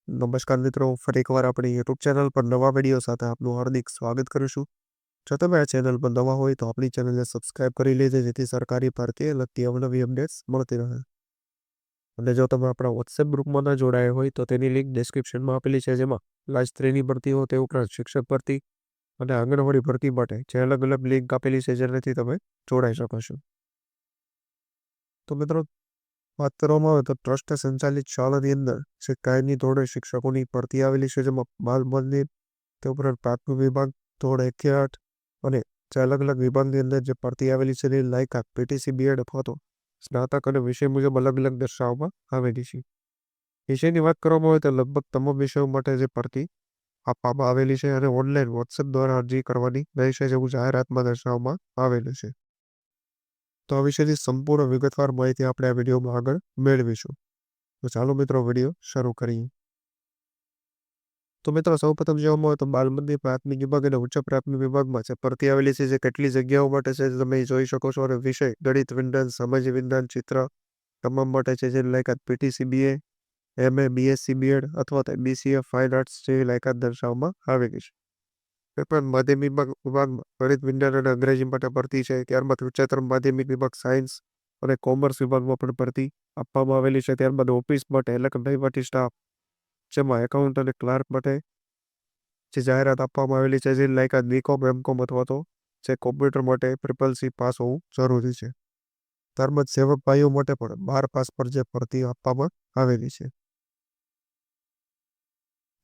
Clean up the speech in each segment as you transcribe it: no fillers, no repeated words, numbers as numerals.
નમસ્કાર મિત્રો, ફરી એકવાર આપણી યુટ્યુબ ચેનલ પર નવા વિડીયો સાથે આપનું હાર્દિક સ્વાગત કરું છું. જો તમે આ ચેનલ પર નવા હોય તો આપણી ચેનલને સબસ્ક્રાઇબ કરી લેજો, જેથી સરકારી ભરતીએ લગતી અવનવી અપડેટ્સ મળતી રહે. અને જો તમે આપણા વોટ્સએપ ગ્રુપમાં ન જોડાયા હોય તો તેની લિંક ડિસ્ક્રિપ્શનમાં આપેલી છે, જેમાં ક્લાસ 3ની ભરતી હોય તે ઉપરાંત શિક્ષક ભરતી અને આંગણવાડી ભરતી માટે જે અલગ અલગ લિંક આપેલી છે, જેનાથી તમે જોડાઈ શકો છો. તો મિત્રો, વાત કરવામાં આવે તો ટ્રસ્ટ સંચાલિત શાળાની અંદર જે કાયમી ધોરણે શિક્ષકોની ભરતી આવેલી છે, જેમાં બાલ મંદિર તે ઉપરાંત પ્રાથમિક વિભાગ ધોરણ 1 થી 8 અને જે અલગ અલગ વિભાગની અંદર જે ભરતી આવેલી છે તેની લાયકાત પીટીસી બીએડ અથવા તો સ્નાતક અને વિષય મુજબ અલગ અલગ દર્શાવવામાં આવેલી છે. વિષયની વાત કરવામાં આવે તો લગભગ તમામ વિષયો માટે જે ભરતી આપવામાં આવેલી છે અને ઓનલાઈન વોટ્સએપ દ્વારા અરજી કરવાની રહેશે, જેવું જાહેરાતમાં દર્શાવવામાં આવેલું છે. તો આ વિશેની સંપૂર્ણ વિગતવાર માહિતી આપણે આ વિડીયોમાં આગળ મેળવીશું. તો ચાલો મિત્રો, વિડીયો શરૂ કરીએ. તો મિત્રો, સૌપ્રથમ જોવામાં આવે તો બાલ મંદિર પ્રાથમિક વિભાગ અને ઉચ્ચ પ્રાથમિક વિભાગમાં જે ભરતી આવેલી છે, જે કેટલી જગ્યાઓ માટે છે તમે જોઈ શકો છો. અને વિષય ગણિત, વિજ્ઞાન, સામાજિક વિજ્ઞાન, ચિત્ર તમામ માટે છે, જેની લાયકાત PTC BA, MA, BSc B Ed અથવા તો બીસીએ ફાઇન આર્ટ્સ જેવી લાયકાત દર્શાવવામાં આવેલી છે. પણ માધ્યમિક વિભાગમાં ગણિત, વિજ્ઞાન અને અંગ્રેજી માટે ભરતી છે. ત્યારબાદ ઉચ્ચતર માધ્યમિક વિભાગ સાયન્સ અને કોમર્સ વિભાગમાં પણ ભરતી આપવામાં આવેલી છે. ત્યારબાદ ઓફિસ માટે એટલે કે વહીવટી સ્ટાફ, જેમાં એકાઉન્ટ અને ક્લાર્ક માટે જે જાહેરાત આપવામાં આવેલી છે, જેની લાયકાત બીકોમ, એમકોમ અથવા તો જે કોમ્પ્યુટર માટે SSC પાસ હોવું જરૂરી છે. ત્યારબાદ સેવક ભાઈઓ માટે પણ 12 પાસ પર જે ભરતી આપવામાં આવેલી છે.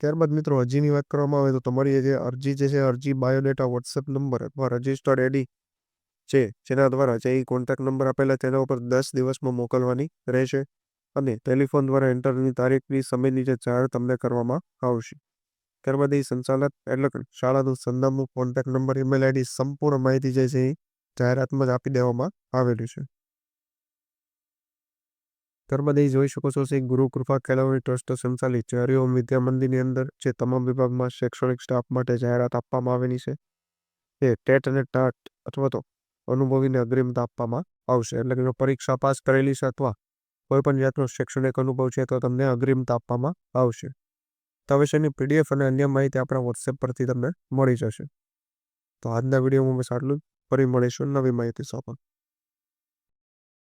ત્યારબાદ મિત્રો, અરજીની વાત કરવામાં આવે તો તમારી જે અરજી છે અરજી બાયોડેટા વોટ્સએપ નંબર અથવા રજિસ્ટર્ડ એડી છે, જેના દ્વારા જે કોન્ટેક્ટ નંબર આપેલા તેના ઉપર 10 દિવસમાં મોકલવાની રહેશે. અને ટેલિફોન દ્વારા ઇન્ટરવ્યુની તારીખની સમયની જે જાહેર તમને કરવામાં આવશે. ત્યારબાદ એ સંચાલક એટલે કે શાળાનું સરનામું, કોન્ટેક્ટ નંબર, ઈમેલ આઈડી સંપૂર્ણ માહિતી જે છે એ જાહેરાતમાં જ આપી દેવામાં આવેલી છે. ત્યારબાદ એ જોઈ શકો છો કે ગુરુ કૃપા કેળવણી ટ્રસ્ટ સંચાલિત જે હરિઓમ વિદ્યા મંદિરની અંદર જે તમામ વિભાગમાં શૈક્ષણિક સ્ટાફ માટે જાહેરાત આપવામાં આવેલી છે, તે ટેટ અને ટાટ અથવા તો અનુભવીને અગ્રિમતા આપવામાં આવશે. એટલે કે જો પરીક્ષા પાસ કરેલી છે અથવા કોઈ પણ જાતનો શૈક્ષણિક અનુભવ છે તો તમને અગ્રિમતા આપવામાં આવશે. તો વિશેની પીડીએફ અને અન્ય માહિતી આપણા વોટ્સએપ પરથી તમને મળી જશે. તો આજના વિડીયોમાં બસ આટલું જ. ફરી મળીશું નવી માહિતી સાથે.